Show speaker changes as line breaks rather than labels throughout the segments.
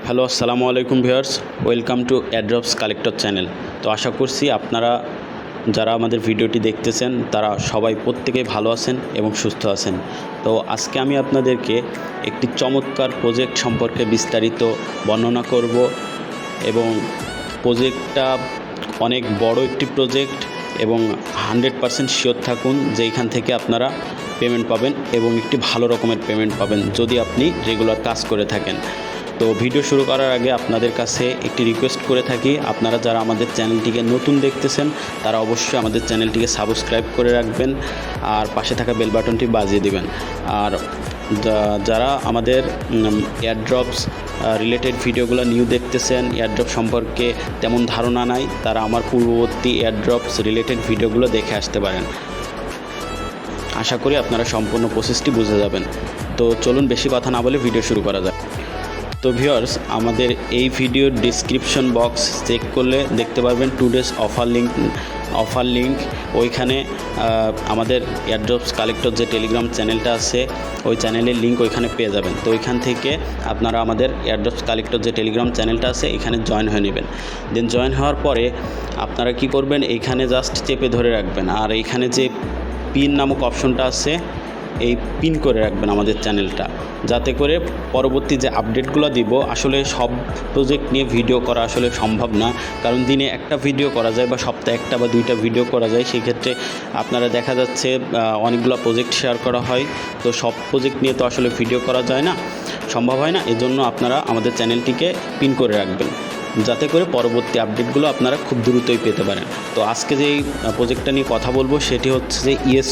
Hello, আসসালামু আলাইকুম viewers, welcome to airdrops collector channel. তো আশা করছি আপনারা যারা আমাদের ভিডিওটি দেখতেছেন তারা সবাই প্রত্যেকেই ভালো আছেন এবং সুস্থ আছেন। তো আজকে আমি আপনাদেরকে একটি চমৎকার প্রজেক্ট সম্পর্কে বিস্তারিত বর্ণনা করব এবং প্রজেক্টটা অনেক বড় একটি প্রজেক্ট এবং 100% শিওর থাকুন যে এখান থেকে আপনারা পেমেন্ট পাবেন এবং একটি ভালো রকমের পেমেন্ট পাবেন যদি আপনি রেগুলার কাজ করে থাকেন। তো ভিডিও শুরু করার আগে আপনাদের কাছে একটি রিকোয়েস্ট করে থাকি, আপনারা যারা আমাদের চ্যানেলটিকে নতুন দেখতেছেন তারা অবশ্যই আমাদের চ্যানেলটিকে সাবস্ক্রাইব করে রাখবেন আর পাশে থাকা বেল বাটনটি বাজিয়ে দিবেন। আর যারা আমাদের এয়ারড্রপস রিলেটেড ভিডিওগুলো নিউ দেখতেছেন, এয়ারড্রপ সম্পর্কে তেমন ধারণা নাই, তারা আমার পূর্ববর্তী এয়ারড্রপস রিলেটেড ভিডিওগুলো দেখে আসতে পারেন। আশা করি আপনারা সম্পূর্ণ প্রসেসটি বুঝে যাবেন। তো চলুন বেশি কথা না বলে ভিডিও শুরু করা যাক। তো ভিউয়ার্স, আমাদের এই ভিডিওর ডেসক্রিপশন বক্স চেক করলে দেখতে পারবেন টুডেস অফার লিঙ্ক। ওইখানে আমাদের এয়ারড্রপস কালেক্টর যে টেলিগ্রাম চ্যানেলটা আছে ওই চ্যানেলের লিঙ্ক ওইখানে পেয়ে যাবেন। তো ওইখান থেকে আপনারা আমাদের এয়ারড্রপস কালেক্টর যে টেলিগ্রাম চ্যানেলটা আছে এখানে জয়েন হয়ে নেবেন। দেন জয়েন হওয়ার পরে আপনারা কি করবেন, এইখানে জাস্ট চেপে ধরে রাখবেন আর এইখানে যে পিন নামক অপশনটা আছে এই পিন করে রাখবেন আমাদের চ্যানেলটা, যাতে করে পরবর্তী যে আপডেটগুলো দিব, আসলে সব প্রজেক্ট নিয়ে ভিডিও করা আসলে সম্ভব না, কারণ দিনে একটা ভিডিও করা যায় বা সপ্তাহে একটা বা দুইটা ভিডিও করা যায়। সেক্ষেত্রে আপনারা দেখা যাচ্ছে অনেকগুলো প্রজেক্ট শেয়ার করা হয়, তো সব প্রজেক্ট নিয়ে তো আসলে ভিডিও করা যায় না, সম্ভব হয় না। এজন্য আপনারা আমাদের চ্যানেলটিকে পিন করে রাখবেন যাতে করে পরবর্তী আপডেটগুলো আপনারা খুব দ্রুতই পেতে পারেন। তো আজকে যেই প্রজেক্টটা নিয়ে কথা বলবো সেটি হচ্ছে যে ইয়েস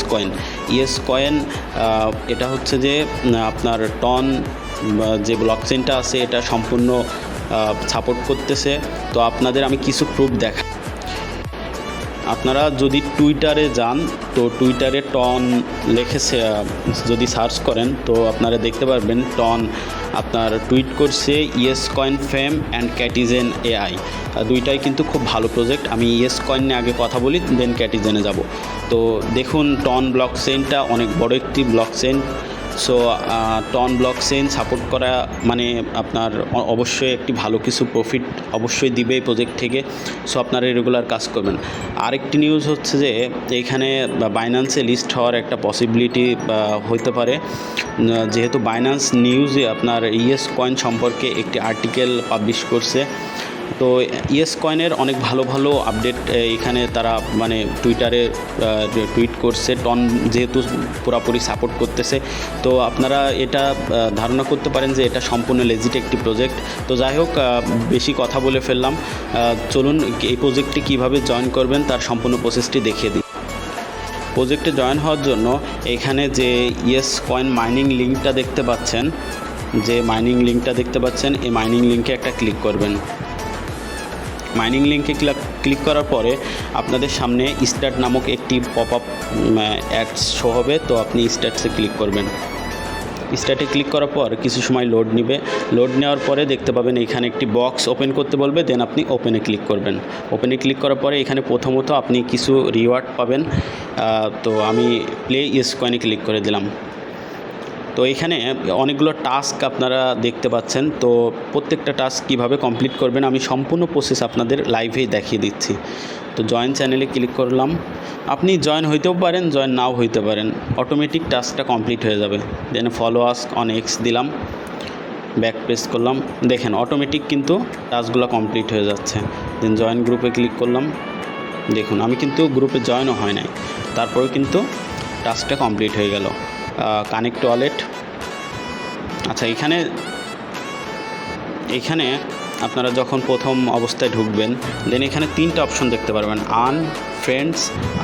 কয়েন। এটা হচ্ছে যে আপনার টন যে ব্লকচেইনটা আছে এটা সম্পূর্ণ সাপোর্ট করতেছে। তো আপনাদের আমি কিছু প্রুফ দেখাই। আপনারা যদি টুইটারে যান, তো টুইটারে টন লিখেছে যদি সার্চ করেন তো আপনারা দেখতে পারবেন টন আপনার টুইট করছে yes coin fame and Catizen AI. দুইটাই কিন্তু খুব ভালো প্রজেক্ট। আমি ইয়েস কয়েন নিয়ে আগে কথা বলি, দেন ক্যাটিজেনে যাব। তো দেখুন, টন ব্লকচেইনটা অনেক বড় একটি blockchain. So TON blockchain support করা মানে আপনার অবশ্যই একটি ভালো কিছু প্রফিট অবশ্যই দিবে এই প্রজেক্ট থেকে। সো আপনারা রেগুলার কাজ করবেন। আরেকটি নিউজ হচ্ছে যে এইখানে বাইন্যান্সে লিস্ট হওয়ার একটা পসিবিলিটি হতে পারে, যেহেতু বাইন্যান্স নিউজে আপনার ইয়েস কয়েন সম্পর্কে একটি আর্টিকেল পাবলিশ করছে। তো ইয়েস কয়েনের অনেক ভালো ভালো আপডেট এখানে তারা মানে টুইটারে টুইট করছে, টন যেহেতু পুরোপুরি সাপোর্ট করতেছে। তো আপনারা এটা ধারণা করতে পারেন যে এটা সম্পূর্ণ লেজিট একটি প্রজেক্ট। তো যাই হোক, বেশি কথা বলে ফেললাম। চলুন এই প্রজেক্টটি কীভাবে জয়েন করবেন তার সম্পূর্ণ প্রসেসটি দেখিয়ে দিই। প্রজেক্টে জয়েন হওয়ার জন্য এখানে যে ইয়েস কয়েন মাইনিং লিঙ্কটা দেখতে পাচ্ছেন, এই মাইনিং লিঙ্কে একটা ক্লিক করবেন। মাইনিং লিঙ্কে ক্লিক করার পরে আপনাদের সামনে স্টার্ট নামক একটি পপ আপ অ্যাডস শো হবে। তো আপনি স্টার্টসে ক্লিক করবেন। স্টার্টে ক্লিক করার পর কিছু সময় লোড নেওয়ার পরে দেখতে পাবেন এখানে একটি বক্স ওপেন করতে বলবে, দেন আপনি ওপেনে ক্লিক করবেন। ওপেনে ক্লিক করার পরে এখানে প্রথমত আপনি কিছু রিওয়ার্ড পাবেন। তো আমি প্লে ইয়েস কয়েনে ক্লিক করে দিলাম। তো এখানে অনেকগুলো টাস্ক আপনারা দেখতে পাচ্ছেন। তো প্রত্যেকটা টাস্ক কীভাবে কমপ্লিট করবেন আমি সম্পূর্ণ প্রসেস আপনাদের লাইভেই দেখিয়ে দিচ্ছি। তো জয়েন চ্যানেলে ক্লিক করলাম। আপনি জয়েন হইতেও পারেন, জয়েন নাও হইতে পারেন, অটোমেটিক টাস্কটা কমপ্লিট হয়ে যাবে। দেন ফলো আস অন এক্স দিলাম, ব্যাক প্রেস করলাম, দেখেন অটোমেটিক কিন্তু টাস্কগুলো কমপ্লিট হয়ে যাচ্ছে। দেন জয়েন গ্রুপে ক্লিক করলাম। দেখুন আমি কিন্তু গ্রুপে জয়েনও হয় নাই, তারপরেও কিন্তু টাস্কটা কমপ্লিট হয়ে গেল। Connect wallet. আচ্ছা, এখানে আপনারা যখন প্রথম অবস্থায় ঢুকবেন, দেন এখানে 3টা অপশন দেখতে পারবেন, আর্ন, ফ্রেন্ডস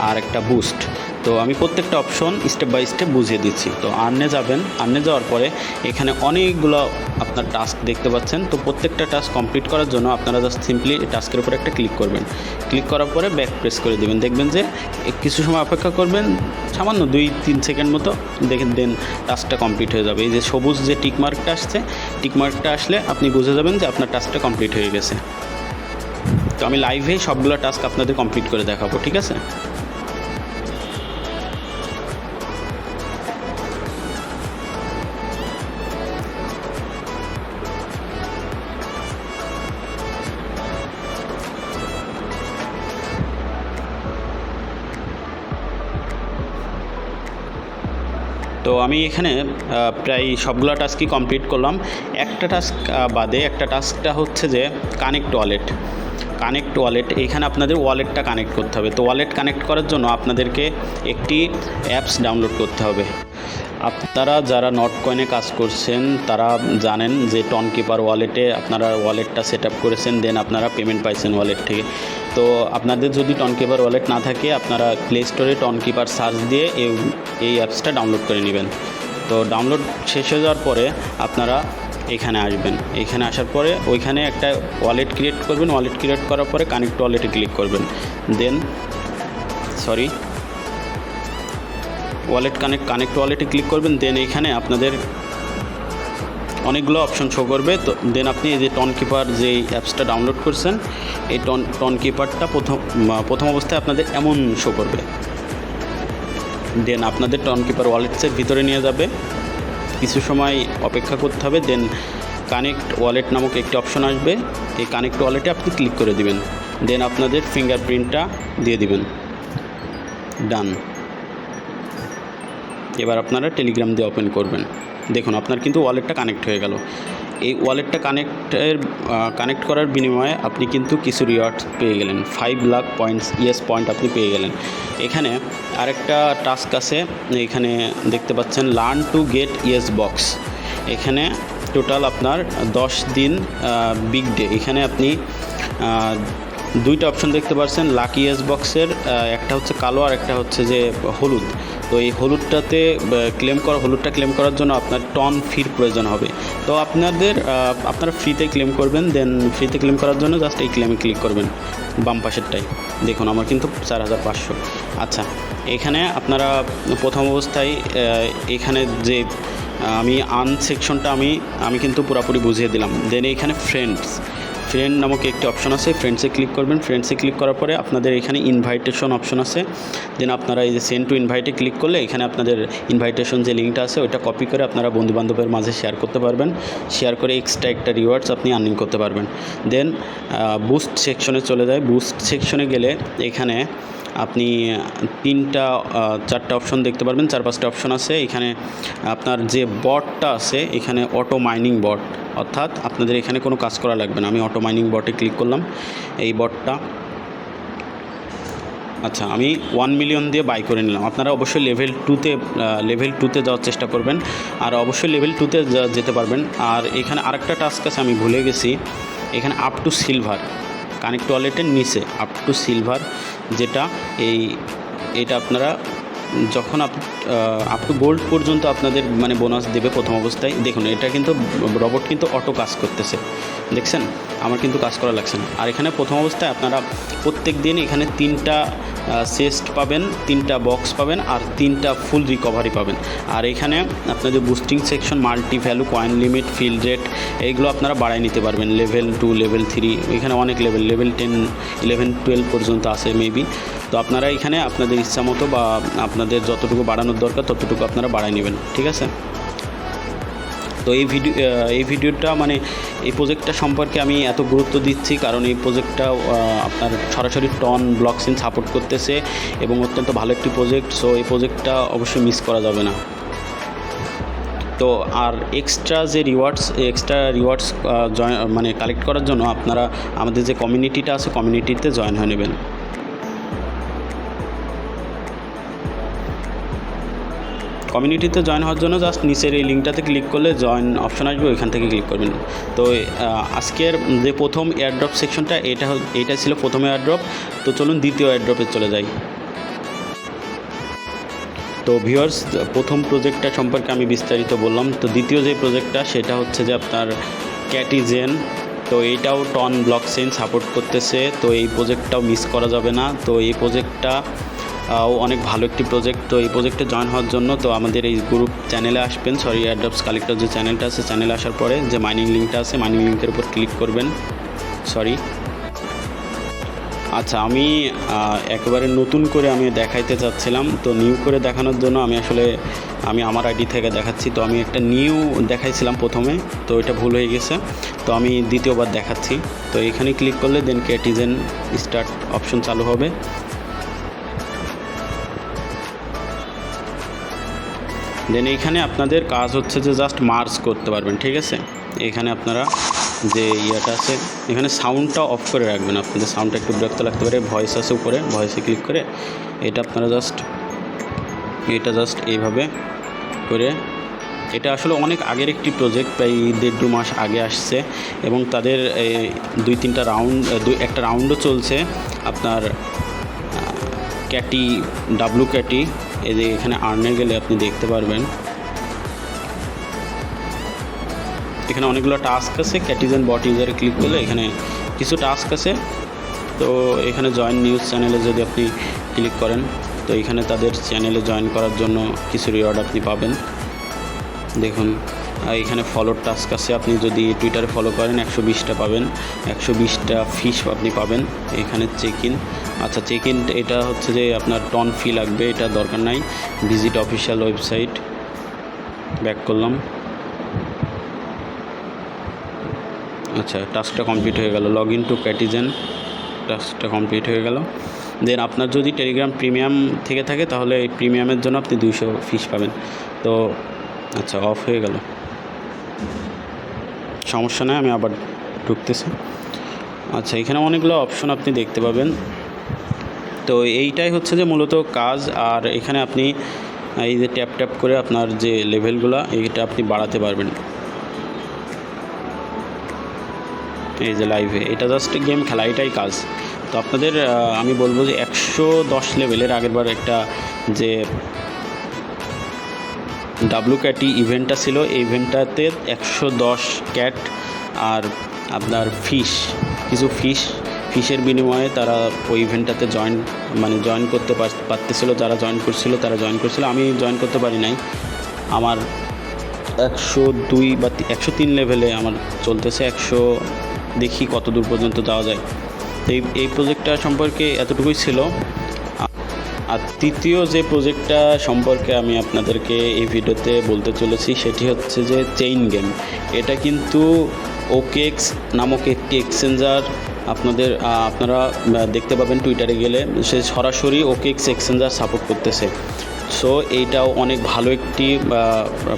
আর একটা বুস্ট। তো আমি প্রত্যেকটা অপশন স্টেপ বাই স্টেপ বুঝিয়ে দিচ্ছি। তো আর্নে যাবেন, আর্নে যাওয়ার পরে এখানে অনেকগুলো আপনার টাস্ক দেখতে পাচ্ছেন। তো প্রত্যেকটা টাস্ক কমপ্লিট করার জন্য আপনারা জাস্ট সিম্পলি টাস্কের উপরে একটা ক্লিক করবেন। ক্লিক করার পরে ব্যাক প্রেস করে দেবেন। দেখবেন যে কিছু সময় অপেক্ষা করবেন, সামান্য 2-3 সেকেন্ড মতো, দেখেন দেন টাস্কটা কমপ্লিট হয়ে যাবে। এই যে সবুজ যে টিকমার্কটা আসছে, টিকমার্কটা আসলে আপনি বুঝে যাবেন যে আপনার টাস্কটা কমপ্লিট হয়ে গেছে। তো আমি লাইভে সবগুলো টাস্ক আপনাদের কমপ্লিট করে দেখাবো, ঠিক আছে? তো আমি এখানে প্রায় সবগুলো টাস্কই কমপ্লিট করলাম। একটা টাস্ক বাদে, একটা টাস্কটা হচ্ছে যে কানেক্ট ওয়ালেট। এখানে আপনাদের ওয়ালেটটা কানেক্ট করতে হবে। তো ওয়ালেট কানেক্ট করার জন্য আপনাদেরকে একটি অ্যাপস ডাউনলোড করতে হবে। আপনারা যারা নট কয়েনে কাজ করছেন তারা জানেন যে টনকিপার ওয়ালেটে আপনারা ওয়ালেটটা সেট আপ করেছেন, দেন আপনারা পেমেন্ট পাইছেন ওয়ালেট থেকে। তো আপনাদের যদি টনকিপার ওয়ালেট না থাকে, আপনারা প্লে স্টোরে টনকিপার সার্চ দিয়ে এই অ্যাপসটা ডাউনলোড করে নেবেন। তো ডাউনলোড শেষ হয়ে যাওয়ার পরে আপনারা এখানে আসবেন। এখানে আসার পরে ওইখানে একটা ওয়ালেট ক্রিয়েট করবেন। ওয়ালেট ক্রিয়েট করার পরে কানেক্ট ওয়ালেটে ক্লিক করবেন। দেন ওয়ালেট কানেক্ট ওয়ালেটে ক্লিক করবেন। দেন এইখানে আপনাদের অনেকগুলো অপশন শো করবে। তো দেন আপনি এই যে টনকিপার যে অ্যাপসটা ডাউনলোড করছেন, এই টনকিপারটা প্রথম অবস্থায় আপনাদের এমন শো করবে। দেন আপনাদের টনকিপার ওয়ালেটসের ভিতরে নিয়ে যাবে, কিছু সময় অপেক্ষা করতে হবে। দেন কানেক্ট ওয়ালেট নামক একটি অপশন আসবে। এই কানেক্ট ওয়ালেটে আপনি ক্লিক করে দিবেন। দেন আপনাদের ফিঙ্গারপ্রিন্টটা দিয়ে দিবেন। ডান। এবার আপনারা টেলিগ্রাম দিয়ে ওপেন করবেন। দেখুন আপনার কিন্তু ওয়ালেটটা কানেক্ট হয়ে গেল। এই ওয়ালেটটা কানেক্ট করার বিনিময়ে আপনি কিন্তু কিছু রিওয়ার্ডস পেয়ে গেলেন। 5 লাখ পয়েন্টস পয়েন্ট আপনি পেয়ে গেলেন। এখানে আরেকটা টাস্ক আছে, এখানে দেখতে পাচ্ছেন লার্ন টু গেট বক্স। এখানে টোটাল আপনার 10 দিন বিগ ডে। এখানে আপনি দুইটা অপশন দেখতে পাচ্ছেন লাকি বক্সের, একটা হচ্ছে কালো আর একটা হচ্ছে যে হলুদ। তো এই হলুদটা ক্লেম করার জন্য আপনার টন ফির প্রয়োজন হবে। তো আপনারা ফ্রিতে ক্লেম করবেন। দেন ফ্রিতে ক্লেম করার জন্য জাস্ট এই ক্লেমে ক্লিক করবেন, বাম পাশেরটাই। দেখুন আমার কিন্তু 4500। আচ্ছা, এখানে আপনারা প্রথম অবস্থায় এখানে যে আমি সেকশনটা আমি কিন্তু পুরোপুরি বুঝিয়ে দিলাম। দেন এইখানে ফ্রেন্ড নামক একটি অপশন আছে, ফ্রেন্ডসে ক্লিক করবেন। ফ্রেন্ডসে ক্লিক করার পরে আপনাদের এখানে ইনভাইটেশন অপশন আছে। দেন আপনারা এই যে সেন্ড টু ইনভাইটে ক্লিক করলে এখানে আপনাদের ইনভাইটেশন যে লিঙ্কটা আছে ওইটা কপি করে আপনারা বন্ধুবান্ধবের মাঝে শেয়ার করতে পারবেন। শেয়ার করে এক্সট্রা একটা রিওয়ার্ডস আপনি আর্নিং করতে পারবেন। দেন বুস্ট সেকশনে চলে যায়। বুস্ট সেকশনে গেলে এখানে আপনি 4টা অপশন দেখতে পারবেন, 4-5টা অপশন আছে। এখানে আপনার যে বটটা আছে, এখানে অটো মাইনিং বট, অর্থাৎ আপনাদের এখানে কোনো কাজ করা লাগবে না। আমি অটো মাইনিং বটে ক্লিক করলাম। এই বটটা আচ্ছা আমি 1 মিলিয়ন দিয়ে বাই করে নিলাম। আপনারা অবশ্যই লেভেল 2তে যাওয়ার চেষ্টা করবেন, আর অবশ্যই লেভেল 2তে যেতে পারবেন। আর এখানে আরেকটা টাস্ক আছে, আমি ভুলে গেছি। এখানে আপ টু সিলভার, কানেক্ট ওয়ালেটের নিচে আপ টু সিলভার, যেটা এটা আপনারা যখন আপ টু গোল্ড পর্যন্ত আপনাদের মানে বোনাস দেবে প্রথম অবস্থায়। দেখুন এটা কিন্তু রবট কিন্তু অটো কাজ করতেছে, দেখছেন আমার কিন্তু কাজ করা লাগছে না। আর এখানে প্রথম অবস্থায় আপনারা প্রত্যেক দিন এখানে 3টা চেস্ট পাবেন, 3টা বক্স পাবেন, আর 3টা ফুল রিকভারি পাবেন। আর এখানে আপনাদের boosting section, multi value, coin limit, field rate, এইগুলো আপনারা বাড়ায় নিতে পারবেন। লেভেল 2, লেভেল 3, এখানে অনেক লেভেল 10, 11, 12 পর্যন্ত আছে মেবি। তো আপনারা এখানে আপনাদের ইচ্ছা মতো বা আপনাদের যতটুকু বাড়ানোর দরকার ততটুকু আপনারা বাড়ায় নেবেন, ঠিক আছে। তো এই ভিডিওটা মানে এই প্রজেক্টটা সম্পর্কে আমি এত গুরুত্ব দিচ্ছি কারণ এই প্রজেক্টটা আপনার সরাসরি টন ব্লকচেইন সাপোর্ট করতেছে এবং অত্যন্ত ভালো একটি প্রজেক্ট। সো এই প্রজেক্টটা অবশ্যই মিস করা যাবে না। তো আর এক্সট্রা রিওয়ার্ডস মানে কালেক্ট করার জন্য আপনারা আমাদের যে কমিউনিটিটা আছে কমিউনিটিতে জয়েন হয়ে নেবেন। কমিউনিটিতে জয়েন হওয়ার জন্য জাস্ট নিচের এই লিঙ্কটাতে ক্লিক করলে জয়েন অপশন আসবে, ওইখান থেকে ক্লিক করবেন। তো আজকের যে প্রথম এয়ারড্রপ সেকশনটা এটা ছিল প্রথম এয়ারড্রপ। তো চলুন দ্বিতীয় এয়ারড্রপে চলে যাই। তো ভিউয়ার্স, প্রথম প্রজেক্টটা সম্পর্কে আমি বিস্তারিত বললাম। তো দ্বিতীয় যে প্রজেক্টটা সেটা হচ্ছে যে আপনার ক্যাটিজেন। তো এইটাও টন ব্লকচেইন সাপোর্ট করতেছে। তো এই প্রজেক্টটাও মিস করা যাবে না। তো এই প্রজেক্টটা অনেক ভালো একটি প্রজেক্ট। তো এই প্রজেক্টে জয়েন হওয়ার জন্য তো আমাদের এই গ্রুপ চ্যানেলে আসবেন, এয়ারড্রপস কালেক্টর যে চ্যানেলটা আছে, চ্যানেলে আসার পরে যে মাইনিং লিঙ্কটা আছে মাইনিং লিঙ্কের উপর ক্লিক করবেন। আচ্ছা, আমি একেবারে নতুন করে আমি দেখাইতে চাচ্ছিলাম। তো নিউ করে দেখানোর জন্য আমি আমার আইডি থেকে দেখাচ্ছি। তো আমি একটা নিউ দেখাইছিলাম প্রথমে, তো এটা ভুল হয়ে গেছে। তো আমি দ্বিতীয়বার দেখাচ্ছি। তো এখানে ক্লিক করলে দেন ক্যাটিজেন স্টার্ট অপশন চালু হবে। দেন এইখানে আপনাদের কাজ হচ্ছে যে জাস্ট মার্জ করতে পারবেন, ঠিক আছে। এখানে আপনারা যে ইয়েটা আছে, এখানে সাউন্ডটা অফ করে রাখবেন। আপনাদের সাউন্ডটা একটু বিরক্ত লাগতে পারে, ভয়েস আছে উপরে, ভয়েসে ক্লিক করে এটা আপনারা জাস্ট এইভাবে করে, এটা আসলে অনেক আগের একটি প্রজেক্ট, প্রায় 1.5-2 মাস আগে আসছে এবং তাদের 2-3টা রাউন্ড, একটা রাউন্ডও চলছে আপনার ডাব্লু ক্যাটি। এই যে এখানে আর্নে গেলে আপনি দেখতে পারবেন এখানে অনেকগুলো টাস্ক আছে। ক্যাটিজেন বট ইউজারে ক্লিক করলে এখানে কিছু টাস্ক আছে। তো এখানে জয়েন নিউজ চ্যানেলে যদি আপনি ক্লিক করেন তো এখানে তাদের চ্যানেলে জয়েন করার জন্য কিছু রিওয়ার্ড আপনি পাবেন। দেখুন এখানে ফলোর টাস্ক আছে, আপনি যদি টুইটারে ফলো করেন 120টা পাবেন, 120টা ফিশ আপনি পাবেন। এখানে চেক ইন, আচ্ছা চেক ইন এটা হচ্ছে যে আপনার টন ফি লাগবে, এটা দরকার নাই। ভিজিট অফিসিয়াল ওয়েবসাইট, ব্যাক করলাম। আচ্ছা টাস্কটা কমপ্লিট হয়ে গেল, লগ ইন টু ক্যাটিজেন, টাস্কটা কমপ্লিট হয়ে গেল। দেন আপনার যদি টেলিগ্রাম প্রিমিয়াম থেকে থাকে তাহলে এই প্রিমিয়ামের জন্য আপনি 200 ফিশ পাবেন। তো আচ্ছা অফ হয়ে গেল, সমস্যা নয়, আমি আবার ঢুকতেছি। আচ্ছা এখানে অনেকগুলো অপশন আপনি দেখতে পাবেন। তো এইটাই হচ্ছে যে মূলত কাজ। আর এখানে আপনি এই যে ট্যাপ ট্যাপ করে আপনার যে লেভেলগুলো এইটা আপনি বাড়াতে পারবেন। এই যে লাইভে এটা জাস্ট গেম খেলা, এটাই কাজ। তো আপনাদের আমি বলবো যে 110 লেভেলের আগেরবার একটা যে ডাব্লু ক্যাটি ইভেন্টটা ছিল, এই ইভেন্টটাতে 110 ক্যাট আর আপনার কিছু ফিশের বিনিময়ে তারা ওই ইভেন্টটাতে জয়েন করতে পারতেছিল। যারা জয়েন করছিল, আমি জয়েন করতে পারি নাই। আমার 102 বা 103 লেভেলে আমার চলতেছে, 100 দেখি কত দূর পর্যন্ত যাওয়া যায়। তো এই প্রজেক্টটা সম্পর্কে এতটুকুই ছিল। আর তৃতীয় যে প্রজেক্টটা সম্পর্কে আমি আপনাদেরকে এই ভিডিওতে বলতে চলেছি সেটি হচ্ছে যে চেইন গেম। এটা কিন্তু ওকেএক্স নামক একটি এক্সচেঞ্জার আপনারা দেখতে পাবেন টুইটারে গেলে, সে সরাসরি ওকেএক্স এক্সচেঞ্জার সাপোর্ট করতেছে। সো এইটাও অনেক ভালো একটি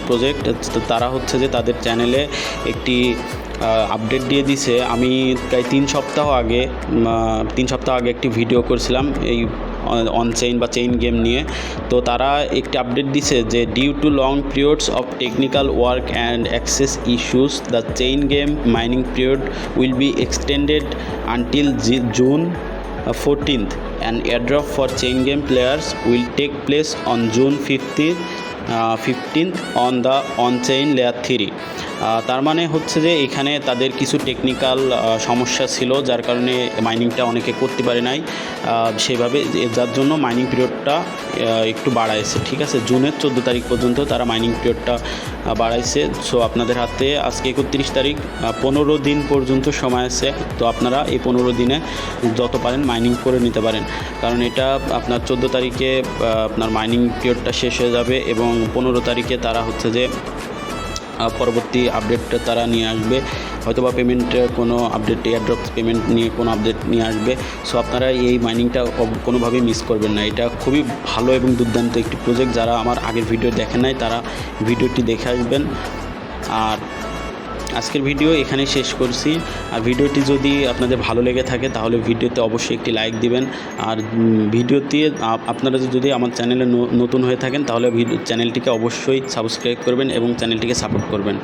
প্রজেক্ট। তারা হচ্ছে যে তাদের চ্যানেলে একটি আপডেট দিয়ে দিছে। আমি প্রায় 3 সপ্তাহ আগে একটি ভিডিও করছিলাম এই অনচেইন বা চেইন গেম নিয়ে। তো তারা একটি আপডেট দিছে যে due to long periods of technical work and access issues the chain game mining period will be extended until June 14th and airdrop for chain game players will take place on June 15th on the on-chain layer 3। তার মানে হচ্ছে যে এখানে তাদের কিছু technical সমস্যা ছিল, যার কারণে মাইনিংটা অনেকে করতে পারে নাই সেভাবে, যার জন্য মাইনিং পিরিয়ডটা একটু বাড়াইছে। ঠিক আছে, জুনের 14 তারিখ পর্যন্ত তারা মাইনিং পিরিয়ডটা বাড়াইছে। সো আপনাদের হাতে আজকে 31 তারিখ, 15 দিন পর্যন্ত সময় আছে। তো আপনারা এই 15 দিনে যত পারেন মাইনিং করে নিতে পারেন, কারণ এটা আপনার 14 তারিখে আপনার মাইনিং পিরিয়ডটা শেষ হয়ে যাবে এবং 15 তারিখে তারা হচ্ছে যে পরবর্তী আপডেটটা তারা নিয়ে আসবে, হয়তোবা পেমেন্টের কোনো আপডেট, এয়ারড্রপ পেমেন্ট নিয়ে কোনো আপডেট নিয়ে আসবে। সো আপনারা এই মাইনিংটা কোনোভাবেই মিস করবেন না। এটা খুবই ভালো এবং দুর্দান্ত একটি প্রজেক্ট। যারা আমার আগের ভিডিও দেখেন নাই তারা ভিডিওটি দেখে আসবেন। আর আজকের ভিডিও এখানেই শেষ করছি। আর ভিডিওটি যদি আপনাদের ভালো লেগে থাকে তাহলে ভিডিওতে অবশ্যই একটি লাইক দিবেন। আর ভিডিওতে আপনারা যদি আমার চ্যানেলে নতুন হয়ে থাকেন তাহলে চ্যানেলটিকে অবশ্যই সাবস্ক্রাইব করবেন এবং চ্যানেলটিকে সাপোর্ট করবেন।